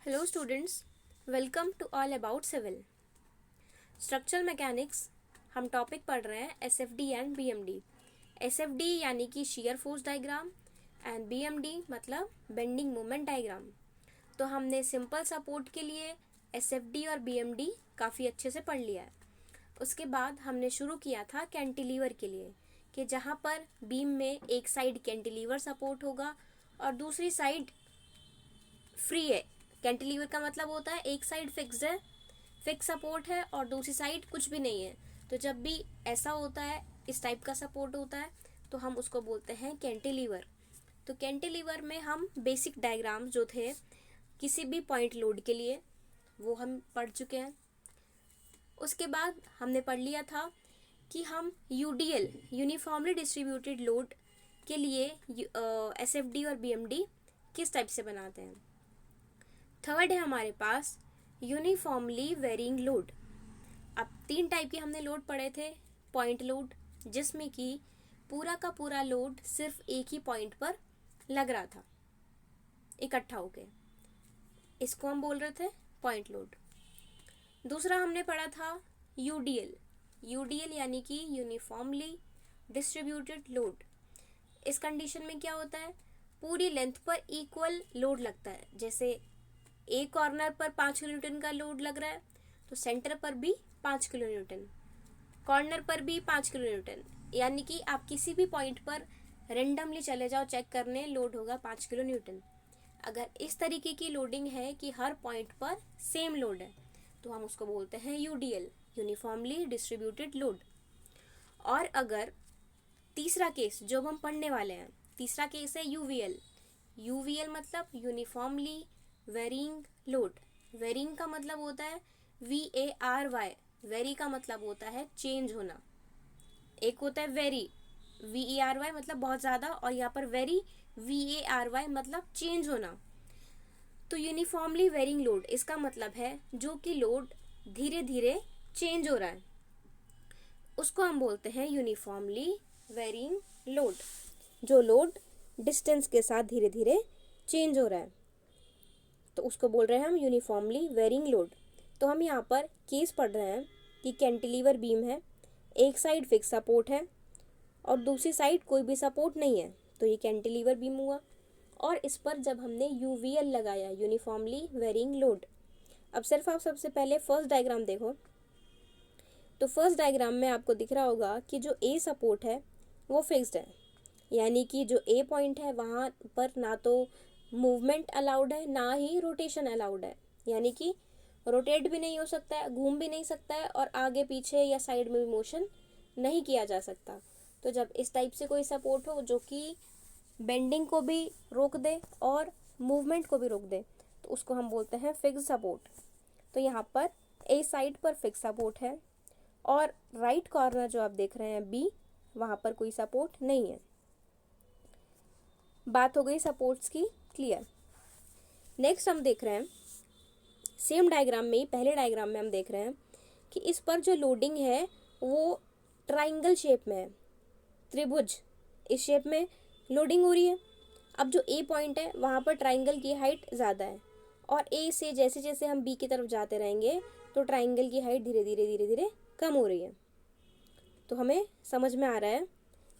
Hello students, welcome to all about civil structural mechanics. हम topic पढ़ रहे हैं एसएफडी एंड बीएमडी। एसएफडी यानी कि shear force diagram and BMD मतलब बेंडिंग मोमेंट डायग्राम। तो हमने सिंपल सपोर्ट के लिए एसएफडी और बीएमडी काफ़ी अच्छे से पढ़ लिया है। उसके बाद हमने शुरू किया था कैंटिलीवर के लिए कि जहाँ पर बीम में एक साइड कैंटिलीवर सपोर्ट होगा और दूसरी साइड फ्री है। कैंटिलीवर का मतलब होता है एक साइड फिक्स्ड है, फिक्स सपोर्ट है और दूसरी साइड कुछ भी नहीं है। तो जब भी ऐसा होता है, इस टाइप का सपोर्ट होता है, तो हम उसको बोलते हैं कैंटिलीवर। तो कैंटिलीवर में हम बेसिक डायग्राम जो थे किसी भी पॉइंट लोड के लिए वो हम पढ़ चुके हैं। उसके बाद हमने पढ़ लिया था कि हम यूडीएल यूनिफॉर्मली डिस्ट्रीब्यूटेड लोड के लिए एसएफडी और बीएमडी किस टाइप से बनाते हैं। थर्ड है हमारे पास यूनिफॉर्मली वेरिंग लोड। अब तीन टाइप के हमने लोड पढ़े थे। पॉइंट लोड, जिसमें कि पूरा का पूरा लोड सिर्फ एक ही पॉइंट पर लग रहा था इकट्ठा होके, इसको हम बोल रहे थे पॉइंट लोड। दूसरा हमने पढ़ा था यूडीएल। यूडीएल यानी कि यूनिफॉर्मली डिस्ट्रीब्यूटेड लोड। इस कंडीशन में क्या होता है, पूरी लेंथ पर इक्वल लोड लगता है। जैसे एक कॉर्नर पर 5 किलो न्यूटन का लोड लग रहा है तो सेंटर पर भी 5 किलो न्यूटन, कॉर्नर पर भी 5 किलो न्यूटन। यानी कि आप किसी भी पॉइंट पर रेंडमली चले जाओ चेक करने, लोड होगा 5 किलो न्यूटन। अगर इस तरीके की लोडिंग है कि हर पॉइंट पर सेम लोड है तो हम उसको बोलते हैं यूडीएल, यूनिफॉर्मली डिस्ट्रीब्यूटेड लोड। और अगर तीसरा केस जो हम पढ़ने वाले हैं, तीसरा केस है यूवीएल। यूवीएल मतलब यूनिफॉर्मली वेरिंग लोड। वेरिंग का मतलब होता है VARY। वेरी का मतलब होता है चेंज होना। एक होता है वेरी, VERY मतलब बहुत ज़्यादा, और यहाँ पर वेरी VARY मतलब चेंज होना। तो यूनिफॉर्मली वेरिंग लोड इसका मतलब है जो कि लोड धीरे धीरे चेंज हो रहा है, उसको हम बोलते हैं यूनिफॉर्मली वेरिंग लोड। जो लोड डिस्टेंस के साथ धीरे धीरे चेंज हो रहा है तो उसको बोल रहे हैं हम यूनिफॉर्मली वेरिंग लोड। तो हम यहाँ पर केस पढ़ रहे हैं कि कैंटिलीवर बीम है, एक साइड फिक्स सपोर्ट है और दूसरी साइड कोई भी सपोर्ट नहीं है, तो ये कैंटिलीवर बीम हुआ। और इस पर जब हमने यूवीएल लगाया, यूनिफॉर्मली वेरिंग लोड। अब सिर्फ आप सबसे पहले फर्स्ट डायग्राम देखो, तो फर्स्ट डायग्राम में आपको दिख रहा होगा कि जो ए सपोर्ट है वो फिक्स्ड है। यानी कि जो ए पॉइंट है वहाँ पर ना तो मूवमेंट अलाउड है ना ही रोटेशन अलाउड है। यानी कि रोटेट भी नहीं हो सकता है, घूम भी नहीं सकता है और आगे पीछे या साइड में भी मोशन नहीं किया जा सकता। तो जब इस टाइप से कोई सपोर्ट हो जो कि बेंडिंग को भी रोक दे और मूवमेंट को भी रोक दे तो उसको हम बोलते हैं फिक्स सपोर्ट। तो यहाँ पर ए साइड पर फिक्स सपोर्ट है और राइट कॉर्नर जो आप देख रहे हैं बी, वहाँ पर कोई सपोर्ट नहीं है। बात हो गई सपोर्ट्स की क्लियर। नेक्स्ट हम देख रहे हैं सेम डायग्राम में ही, पहले डायग्राम में हम देख रहे हैं कि इस पर जो लोडिंग है वो ट्राइंगल शेप में है, त्रिभुज इस शेप में लोडिंग हो रही है। अब जो ए पॉइंट है वहाँ पर ट्राइंगल की हाइट ज़्यादा है और ए से जैसे जैसे हम बी की तरफ जाते रहेंगे तो ट्राइंगल की हाइट धीरे धीरे धीरे धीरे कम हो रही है। तो हमें समझ में आ रहा है।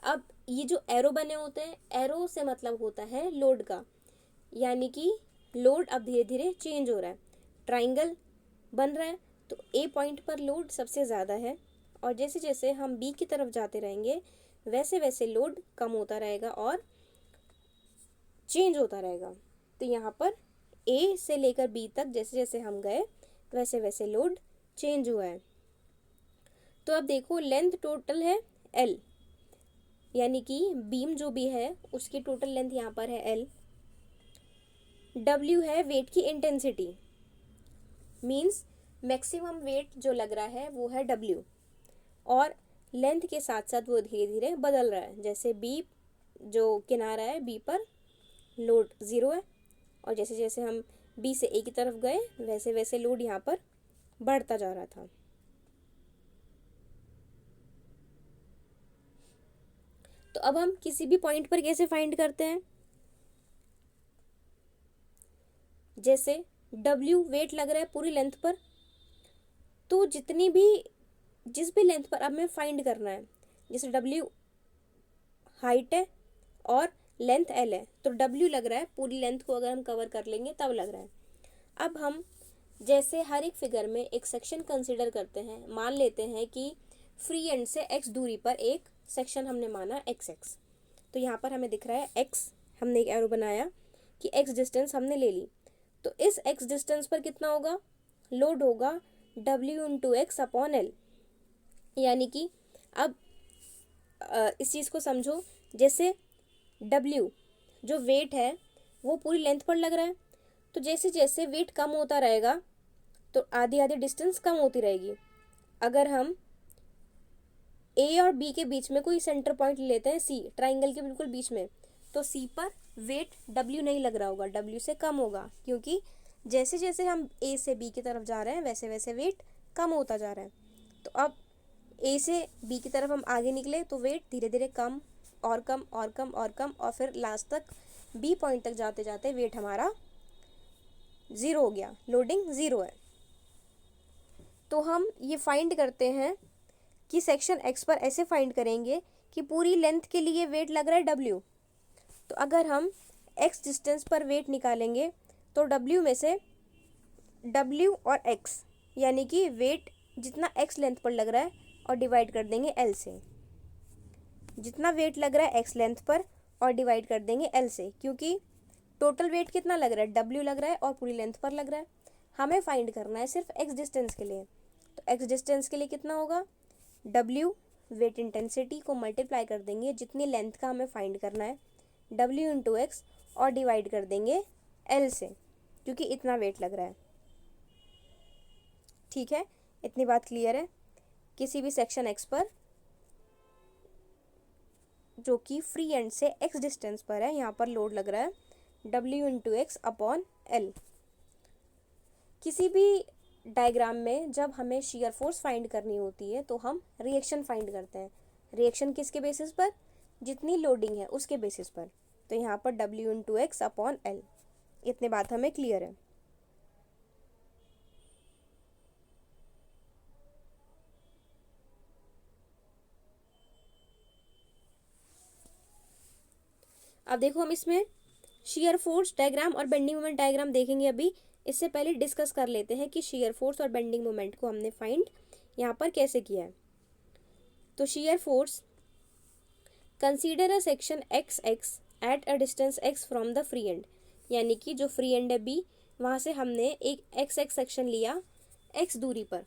अब ये जो एरो बने होते हैं, एरो से मतलब होता है लोड का, यानी कि लोड अब धीरे धीरे चेंज हो रहा है, ट्राइंगल बन रहा है तो ए पॉइंट पर लोड सबसे ज़्यादा है और जैसे जैसे हम बी की तरफ जाते रहेंगे वैसे वैसे लोड कम होता रहेगा और चेंज होता रहेगा। तो यहाँ पर ए से लेकर बी तक जैसे जैसे हम गए वैसे वैसे लोड चेंज हुआ है। तो अब देखो लेंथ टोटल है L, यानी कि बीम जो भी है उसकी टोटल लेंथ यहाँ पर है L। W है वेट की इंटेंसिटी, मीन्स मैक्सिमम वेट जो लग रहा है वो है W, और लेंथ के साथ साथ वो धीरे धीरे बदल रहा है। जैसे बी जो किनारा है बी पर लोड 0 है और जैसे जैसे हम बी से ए की तरफ गए वैसे वैसे लोड यहाँ पर बढ़ता जा रहा था। तो अब हम किसी भी पॉइंट पर कैसे फाइंड करते हैं, जैसे W वेट लग रहा है पूरी लेंथ पर, तो जिस भी लेंथ पर अब हमें फाइंड करना है, जैसे W हाइट है और लेंथ L है, तो W लग रहा है पूरी लेंथ को अगर हम कवर कर लेंगे तब लग रहा है। अब हम जैसे हर एक फिगर में एक सेक्शन कंसिडर करते हैं, मान लेते हैं कि फ्री एंड से x दूरी पर एक सेक्शन हमने माना XX। तो यहाँ पर हमें दिख रहा है x, हमने एक एरो बनाया कि x डिस्टेंस हमने ले ली, तो इस x डिस्टेंस पर कितना होगा, लोड होगा W into x upon L. यानी कि अब इस चीज़ को समझो, जैसे W जो वेट है वो पूरी लेंथ पर लग रहा है, तो जैसे जैसे वेट कम होता रहेगा तो आधी आधी डिस्टेंस कम होती रहेगी। अगर हम A और B के बीच में कोई सेंटर पॉइंट लेते हैं, C ट्राइंगल के बिल्कुल बीच में, तो C पर वेट W नहीं लग रहा होगा, W से कम होगा, क्योंकि जैसे जैसे हम A से B की तरफ जा रहे हैं वैसे वैसे वेट कम होता जा रहा है। तो अब A से B की तरफ हम आगे निकले तो वेट धीरे धीरे कम और कम और कम और कम, और फिर लास्ट तक B पॉइंट तक जाते जाते वेट हमारा 0 हो गया, लोडिंग 0 है। तो हम ये फाइंड करते हैं कि सेक्शन X पर ऐसे फाइंड करेंगे कि पूरी लेंथ के लिए वेट लग रहा है W। तो अगर हम X डिस्टेंस पर वेट निकालेंगे तो W में से W और X यानी कि वेट जितना X लेंथ पर लग रहा है और डिवाइड कर देंगे L से, जितना वेट लग रहा है X लेंथ पर और डिवाइड कर देंगे L से, क्योंकि टोटल वेट कितना लग रहा है, W लग रहा है और पूरी लेंथ पर लग रहा है। हमें फाइंड करना है सिर्फ X डिस्टेंस के लिए, तो X डिस्टेंस के लिए कितना होगा, W वेट इंटेंसिटी को मल्टीप्लाई कर देंगे जितनी लेंथ का हमें फाइंड करना है, W इंटू एक्स और डिवाइड कर देंगे L से, क्योंकि इतना वेट लग रहा है। ठीक है, इतनी बात क्लियर है। किसी भी सेक्शन X पर जो कि फ्री एंड से X डिस्टेंस पर है, यहाँ पर लोड लग रहा है W into x upon L। किसी भी डायग्राम में जब हमें शियर फोर्स फाइंड करनी होती है तो हम रिएक्शन फाइंड करते हैं। रिएक्शन किसके बेसिस पर, जितनी लोडिंग है उसके बेसिस पर। तो यहाँ पर W into x upon L, इतनी बात हमें क्लियर है। अब देखो हम इसमें शियर फोर्स डायग्राम और बेंडिंग मोमेंट डायग्राम देखेंगे अभी। इससे पहले डिस्कस कर लेते हैं कि शियर फोर्स और बेंडिंग मोमेंट को हमने फाइंड यहाँ पर कैसे किया है। तो shear force, consider a section XX at a distance X from the free and, यानी कि जो फ्री एंड है B, वहाँ से हमने एक XX सेक्शन लिया X दूरी पर।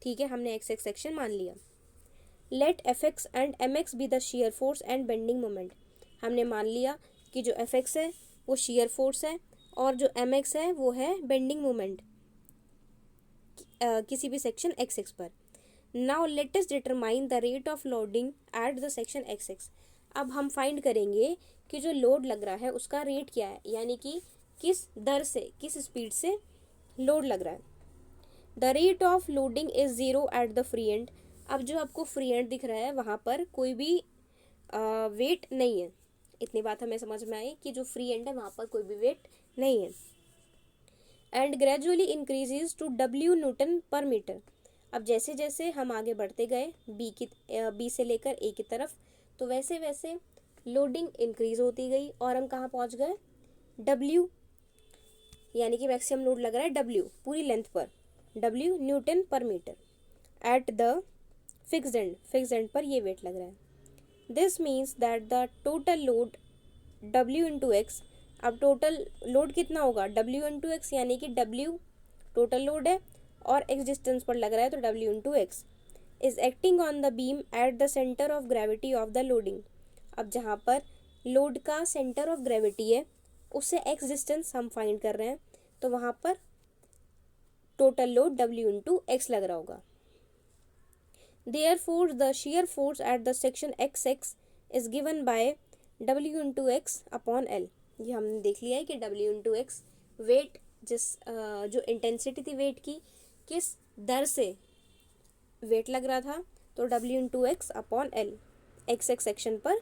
ठीक है, हमने XX सेक्शन मान लिया। Let FX and MX be the shear force and bending moment, हमने मान लिया कि जो FX है वो शियर फोर्स है और जो MX है वो है बेंडिंग मोमेंट किसी भी सेक्शन XX पर। Now let us determine the rate of loading at the section XX। अब हम फाइंड करेंगे कि जो लोड लग रहा है उसका रेट क्या है, यानी कि किस दर से, किस स्पीड से लोड लग रहा है। The rate of loading is 0 at the free and. अब जो आपको फ्री एंड दिख रहा है वहाँ पर कोई भी वेट नहीं है। इतनी बात हमें समझ में आई कि जो फ्री एंड है वहाँ पर कोई भी वेट नहीं है। And gradually increases to W newton per metre. अब जैसे जैसे हम आगे बढ़ते गए बी से लेकर A की तरफ, तो वैसे वैसे लोडिंग इंक्रीज होती गई और हम कहाँ पहुँच गए, W, यानी कि मैक्सिमम लोड लग रहा है W पूरी लेंथ पर, W newton per metre at the fixed end पर ये वेट लग रहा है। This means that the total load W into x, अब टोटल लोड कितना होगा, W इंटू एक्स, यानी कि W टोटल लोड है और X डिस्टेंस पर लग रहा है तो W into x is acting on the beam at the centre of gravity of the loading. अब जहाँ पर लोड का सेंटर ऑफ ग्रेविटी है उससे X डिस्टेंस हम फाइंड कर रहे हैं, तो वहाँ पर total load W into x लग रहा होगा। Therefore, the shear force at the section XX is given by W into x upon L। ये हमने देख लिया है कि W इंटू एक्स वेट जो इंटेंसिटी थी वेट की, किस दर से वेट लग रहा था, तो W into x upon L XX section पर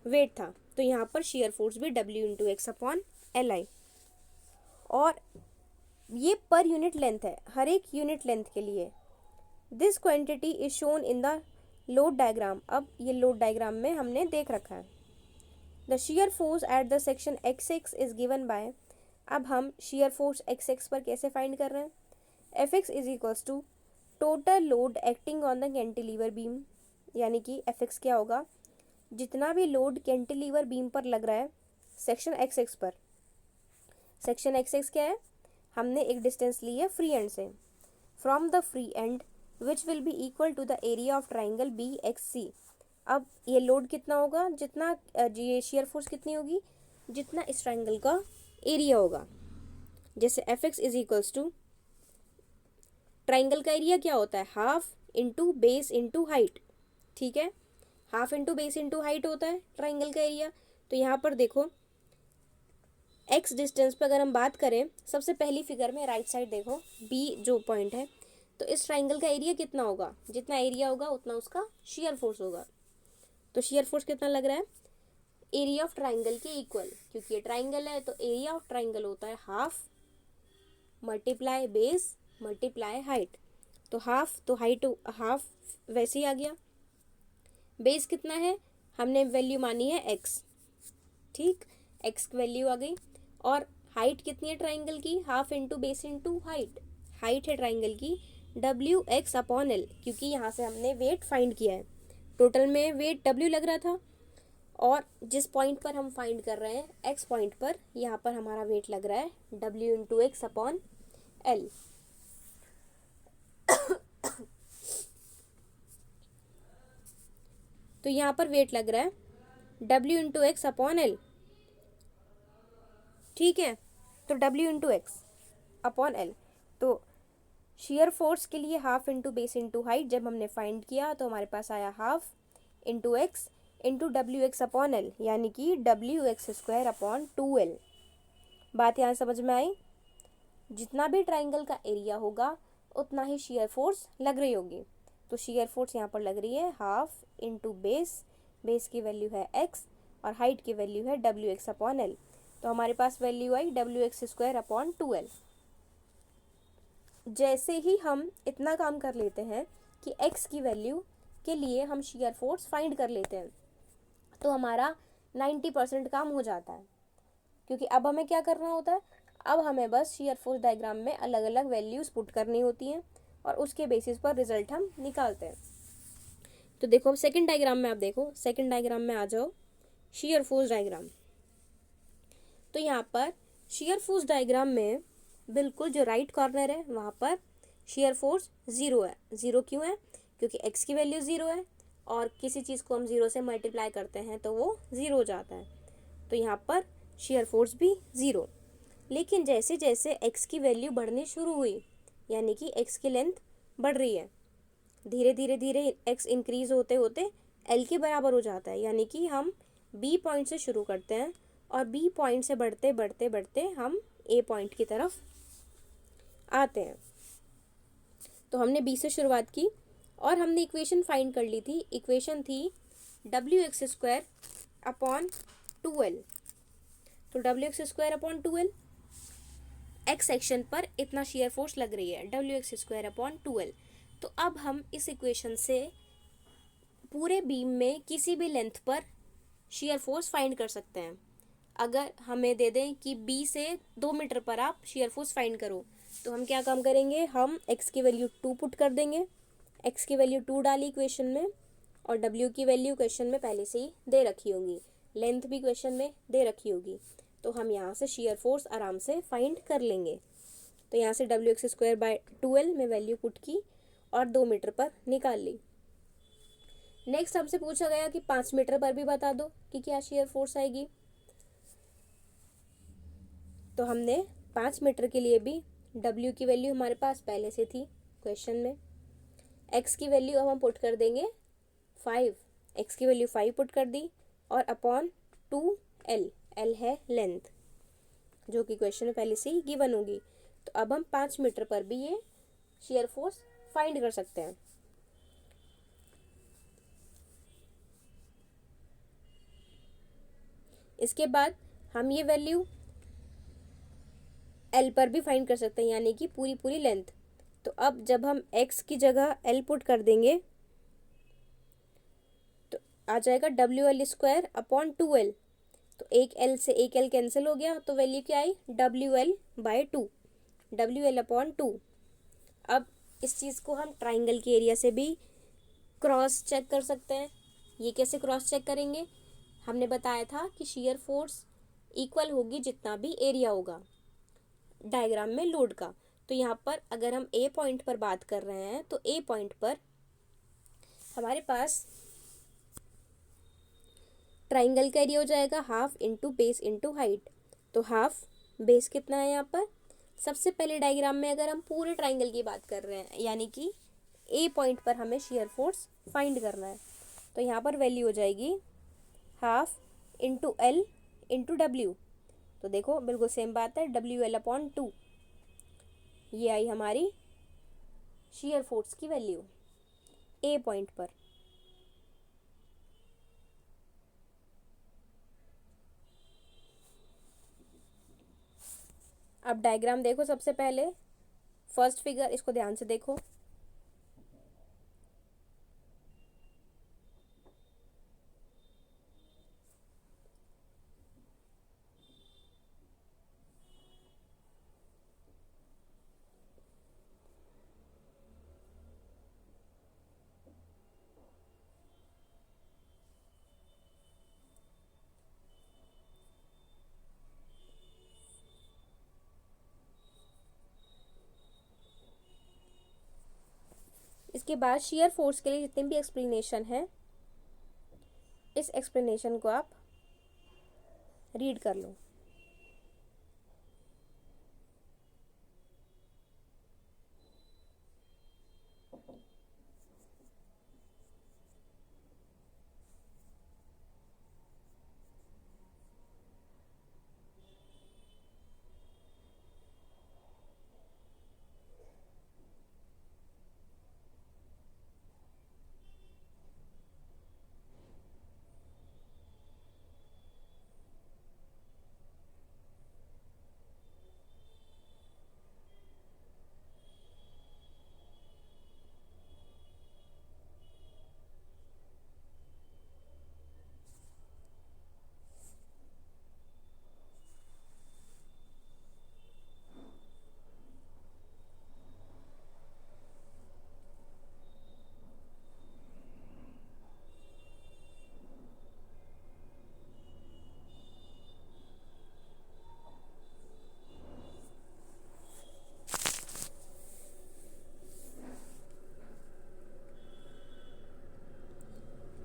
वेट था, तो यहाँ पर शेयर फोर्स भी W into x upon L आई। और ये पर यूनिट लेंथ है, हर एक यूनिट लेंथ के लिए। This quantity is shown in the load diagram. अब ये लोड डायग्राम में हमने देख रखा है। The shear force at the section x6 is given by, अब हम शियर फोर्स x6 पर कैसे फाइंड कर रहे हैं, Fx is equals to total load acting on the cantilever beam, यानी कि Fx क्या होगा, जितना भी लोड कैंटिलीवर बीम पर लग रहा है सेक्शन x6 पर। सेक्शन x6 क्या है, हमने एक डिस्टेंस ली है फ्री एंड से, from the free end which will be equal to the area of triangle B X C. अब ये लोड कितना होगा, जितना ये शेयर फोर्स कितनी होगी, जितना इस ट्राइंगल का एरिया होगा। जैसे Fx is equals to, triangle का एरिया क्या होता है, half into base into height, ठीक है, half into base into height होता है ट्राइंगल का एरिया। तो यहाँ पर देखो x डिस्टेंस पर अगर हम बात करें, सबसे पहली फिगर में राइट साइड देखो B जो पॉइंट है, तो इस ट्राइंगल का एरिया कितना होगा, जितना एरिया होगा उतना उसका शियर फोर्स होगा। तो शियर फोर्स कितना लग रहा है, एरिया ऑफ ट्राइंगल के इक्वल, क्योंकि ये ट्राइंगल है तो एरिया ऑफ ट्राइंगल होता है half multiply base multiply height. तो हाफ, तो हाइट हाफ वैसे ही आ गया। बेस कितना है, हमने वैल्यू मानी है x, ठीक, x की वैल्यू आ गई। और हाइट कितनी है ट्राइंगल की, half into base into height, height है ट्राइंगल की WX अपॉन L, क्योंकि यहाँ से हमने वेट फाइंड किया है, टोटल में वेट W लग रहा था, और जिस पॉइंट पर हम फाइंड कर रहे हैं x पॉइंट पर, यहाँ पर हमारा वेट लग रहा है W into x upon L। तो यहाँ पर वेट लग रहा है W into x upon L, ठीक है, तो W into x upon L। तो शेयर फोर्स के लिए half into base into height जब हमने फाइंड किया तो हमारे पास आया half into x into WX upon L, यानी कि WX स्क्वायर अपॉन 2L। बात यहाँ समझ में आई, जितना भी ट्राइंगल का एरिया होगा उतना ही शेयर फोर्स लग रही होगी। तो शेयर फोर्स यहाँ पर लग रही है हाफ इंटू बेस, बेस की वैल्यू है x और हाइट की वैल्यू है WX अपॉन L। तो हमारे पास वैल्यू आई WX स्क्वायर अपॉन 2L। जैसे ही हम इतना काम कर लेते हैं कि x की वैल्यू के लिए हम शेयर फोर्स फाइंड कर लेते हैं, तो हमारा 90% काम हो जाता है। क्योंकि अब हमें क्या करना होता है, अब हमें बस शेयर फोर्स डायग्राम में अलग अलग वैल्यूज पुट करनी होती हैं और उसके बेसिस पर रिजल्ट हम निकालते हैं। तो देखो अब सेकंड डायग्राम में, आप देखो सेकंड डायग्राम में आ जाओ, शेयर फोर्स डायग्राम। तो यहाँ पर शेयर फोर्स डायग्राम में बिल्कुल जो राइट कॉर्नर है वहाँ पर शेयर फोर्स 0 है। 0 क्यों है, क्योंकि x की वैल्यू 0 है और किसी चीज़ को हम 0 से मल्टीप्लाई करते हैं तो वो 0 हो जाता है। तो यहाँ पर शेयर फोर्स भी 0। लेकिन जैसे जैसे x की वैल्यू बढ़नी शुरू हुई, यानी कि x की लेंथ बढ़ रही है, धीरे धीरे धीरे x इंक्रीज होते होते L के बराबर हो जाता है, यानी कि हम B पॉइंट से शुरू करते हैं और B पॉइंट से बढ़ते बढ़ते बढ़ते हम A पॉइंट की तरफ आते हैं। तो हमने B से शुरुआत की और हमने इक्वेशन फाइंड कर ली थी। इक्वेशन थी WX स्क्वायर अपॉन 2L। तो WX square upon 2L, x section पर इतना शेयर फोर्स लग रही है, WX स्क्वायर अपॉन 2L। तो अब हम इस इक्वेशन से पूरे बीम में किसी भी लेंथ पर शेयर फोर्स फाइंड कर सकते हैं। अगर हमें दे दें कि B से 2 मीटर पर आप शेयर फोर्स फाइंड करो, तो हम क्या काम करेंगे, हम x की वैल्यू 2 पुट कर देंगे, x की वैल्यू 2 डाली इक्वेशन में और W की वैल्यू क्वेश्चन में पहले से ही दे रखी होगी, लेंथ भी क्वेश्चन में दे रखी होगी, तो हम यहाँ से शेयर फोर्स आराम से फाइंड कर लेंगे। तो यहाँ से WX स्क्वायर बाय 2L में वैल्यू पुट की और 2 मीटर पर निकाल ली। नेक्स्ट हमसे पूछा गया कि 5 मीटर पर भी बता दो कि क्या शेयर फोर्स आएगी। तो हमने 5 मीटर के लिए भी W की वैल्यू हमारे पास पहले से थी क्वेश्चन में, x की वैल्यू अब हम पुट कर देंगे 5, x की वैल्यू 5 पुट कर दी और अपॉन 2L, L है लेंथ जो कि क्वेश्चन में पहले से ही गिवन होगी। तो अब हम 5 मीटर पर भी ये शेयर फोर्स फाइंड कर सकते हैं। इसके बाद हम ये वैल्यू एल पर भी फाइंड कर सकते हैं, यानी कि पूरी पूरी लेंथ। तो अब जब हम एक्स की जगह एल पुट कर देंगे तो आ जाएगा WL² अपॉन 2L। तो एक एल से एक एल कैंसिल हो गया, तो वैल्यू क्या आई, WL/2, WL/2। अब इस चीज़ को हम ट्राइंगल के एरिया से भी क्रॉस चेक कर सकते हैं। ये कैसे क्रॉस चेक करेंगे, हमने बताया था कि शियर फोर्स इक्वल होगी जितना भी एरिया होगा डायग्राम में लोड का। तो यहाँ पर अगर हम ए पॉइंट पर बात कर रहे हैं तो ए पॉइंट पर हमारे पास ट्राइंगल का एरिया हो जाएगा half into base into height. तो हाफ बेस कितना है यहाँ पर, सबसे पहले डायग्राम में अगर हम पूरे ट्राइंगल की बात कर रहे हैं यानी कि ए पॉइंट पर हमें शियर फोर्स फाइंड करना है, तो यहाँ पर वैल्यू हो जाएगी half into L into W. तो देखो बिल्कुल सेम बात है, WL/2। ये आई हमारी शियर फोर्स की वैल्यू ए पॉइंट पर। अब डायग्राम देखो, सबसे पहले फर्स्ट फिगर, इसको ध्यान से देखो। इसके बाद शियर फोर्स के लिए जितनी भी एक्सप्लेनेशन है, इस एक्सप्लेनेशन को आप रीड कर लो।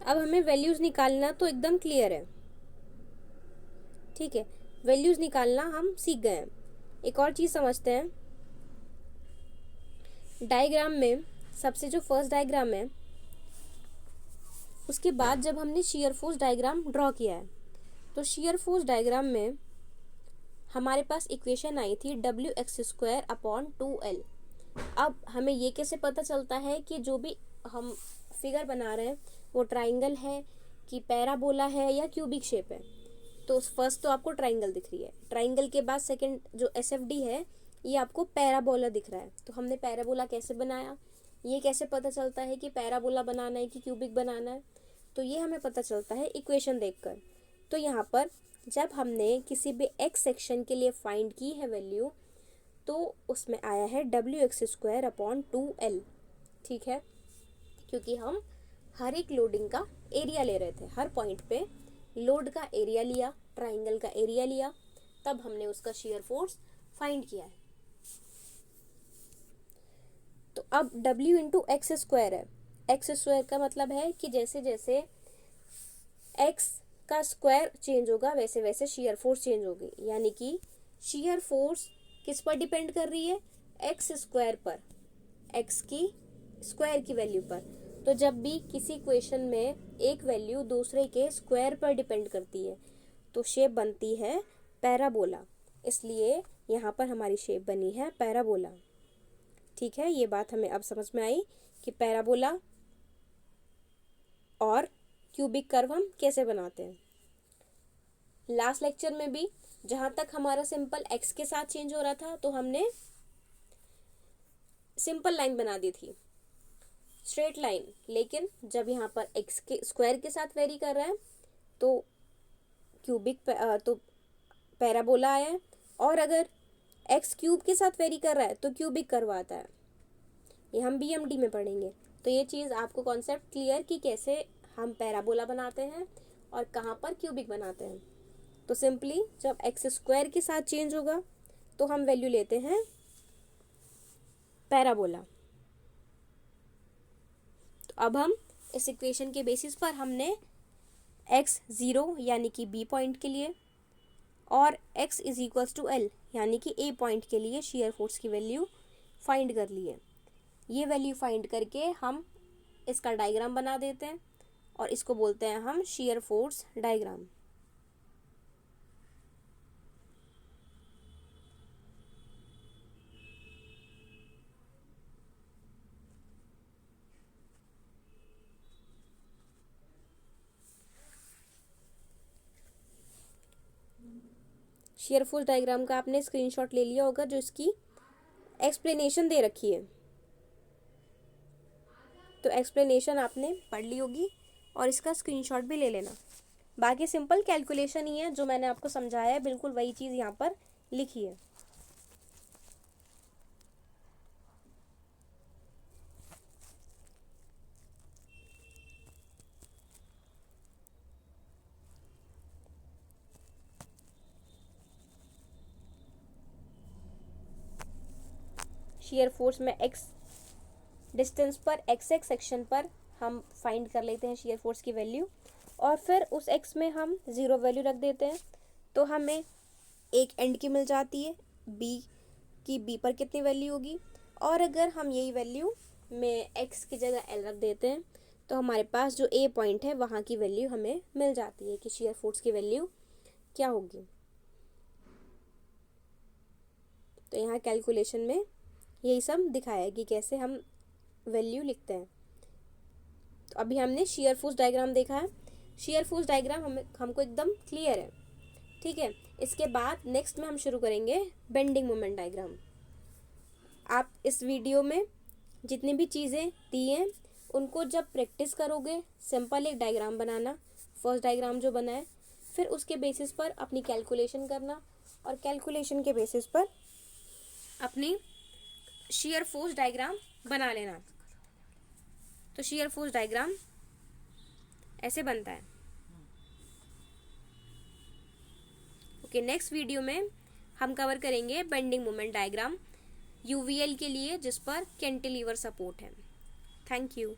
अब हमें वैल्यूज निकालना तो एकदम क्लियर है, ठीक है, वैल्यूज निकालना हम सीख गए हैं। एक और चीज़ समझते हैं, डायग्राम में सबसे जो फर्स्ट डायग्राम है उसके बाद जब हमने शियर फोर्स डायग्राम ड्रॉ किया है, तो शियर फोर्स डायग्राम में हमारे पास इक्वेशन आई थी WX²/2L। अब हमें ये कैसे पता चलता है कि जो भी हम फिगर बना रहे हैं वो ट्राइंगल है कि पैराबोला है या क्यूबिक शेप है। तो फर्स्ट तो आपको ट्राइंगल दिख रही है, ट्राइंगल के बाद सेकंड जो SFD है ये आपको पैराबोला दिख रहा है। तो हमने पैराबोला कैसे बनाया, ये कैसे पता चलता है कि पैराबोला बनाना है कि क्यूबिक बनाना है, तो ये हमें पता चलता है इक्वेशन देखकर। तो यहाँ पर जब हमने किसी भी एक्स सेक्शन के लिए फाइंड की है वैल्यू, तो उसमें आया है WX²/2L, ठीक है, क्योंकि हम हर एक लोडिंग का एरिया ले रहे थे, हर पॉइंट पे लोड का एरिया लिया, ट्राइंगल का एरिया लिया, तब हमने उसका शियर फोर्स फाइंड किया है। तो अब W इंटू एक्स स्क्वायर है, एक्स स्क्वायर का मतलब है कि जैसे जैसे एक्स का स्क्वायर चेंज होगा वैसे वैसे शियर फोर्स चेंज होगी, यानी कि शियर फोर्स किस पर डिपेंड कर रही है, एक्स स्क्वायर पर, एक्स की स्क्वायर की वैल्यू पर। तो जब भी किसी इक्वेशन में एक वैल्यू दूसरे के स्क्वायर पर डिपेंड करती है तो शेप बनती है पैराबोला, इसलिए यहाँ पर हमारी शेप बनी है पैराबोला, ठीक है। ये बात हमें अब समझ में आई कि पैराबोला और क्यूबिक कर्व हम कैसे बनाते हैं। लास्ट लेक्चर में भी जहाँ तक हमारा सिंपल एक्स के साथ चेंज हो रहा था तो हमने सिंपल लाइन बना दी थी, स्ट्रेट लाइन। लेकिन जब यहाँ पर एक्स के स्क्वायर के साथ वेरी कर रहा है तो तो पैराबोला आया है, और अगर एक्स क्यूब के साथ वेरी कर रहा है तो क्यूबिक कर्व आता है। ये हम बीएमडी में पढ़ेंगे। तो ये चीज़ आपको कॉन्सेप्ट क्लियर कि कैसे हम पैराबोला बनाते हैं और कहाँ पर क्यूबिक बनाते हैं। तो सिंपली जब एक्स स्क्वायर के साथ चेंज होगा तो हम वैल्यू लेते हैं पैराबोला। तो अब हम इस इक्वेशन के बेसिस पर हमने एक्स 0 यानी कि बी पॉइंट के लिए और x is equals to L यानी कि ए पॉइंट के लिए शेयर फोर्स की वैल्यू फाइंड कर ली है। ये वैल्यू फाइंड करके हम इसका डायग्राम बना देते हैं और इसको बोलते हैं हम shear force diagram. Shear force diagram का आपने स्क्रीनशॉट ले लिया होगा जो इसकी एक्सप्लेनेशन दे रखी है। तो एक्सप्लेनेशन आपने पढ़ ली होगी और इसका स्क्रीनशॉट भी ले लेना। बाकी सिंपल कैलकुलेशन ही है, जो मैंने आपको समझाया है बिल्कुल वही चीज़ यहाँ पर लिखी है। शेयर फोर्स में एक्स डिस्टेंस पर एक्स एक्स सेक्शन पर हम फाइंड कर लेते हैं शेयर फोर्स की वैल्यू, और फिर उस एक्स में हम 0 वैल्यू रख देते हैं तो हमें एक एंड की मिल जाती है बी की, बी पर कितनी वैल्यू होगी। और अगर हम यही वैल्यू में एक्स की जगह एल रख देते हैं तो हमारे पास जो ए पॉइंट है वहाँ की वैल्यू हमें मिल जाती है कि शेयर फोर्स की वैल्यू क्या होगी। तो यहाँ कैलकुलेशन में यही सब दिखाया है कि कैसे हम वैल्यू लिखते हैं। तो अभी हमने शेयर फोर्स डायग्राम देखा है। शेयर फोर्स डायग्राम हमको एकदम क्लियर है, ठीक है। इसके बाद नेक्स्ट में हम शुरू करेंगे बेंडिंग मोमेंट डायग्राम। आप इस वीडियो में जितनी भी चीज़ें दी हैं उनको जब प्रैक्टिस करोगे, सिंपल एक डायग्राम बनाना, फर्स्ट डायग्राम जो बना है, फिर उसके बेसिस पर अपनी कैलकुलेशन करना और कैलकुलेशन के बेसिस पर अपनी शेयर फोर्स डायग्राम बना लेना। तो शेयर फोर्स डायग्राम ऐसे बनता है। ओके, नेक्स्ट वीडियो में हम कवर करेंगे बेंडिंग मोमेंट डायग्राम यूवीएल के लिए जिस पर कैंटिलीवर सपोर्ट है। Thank you.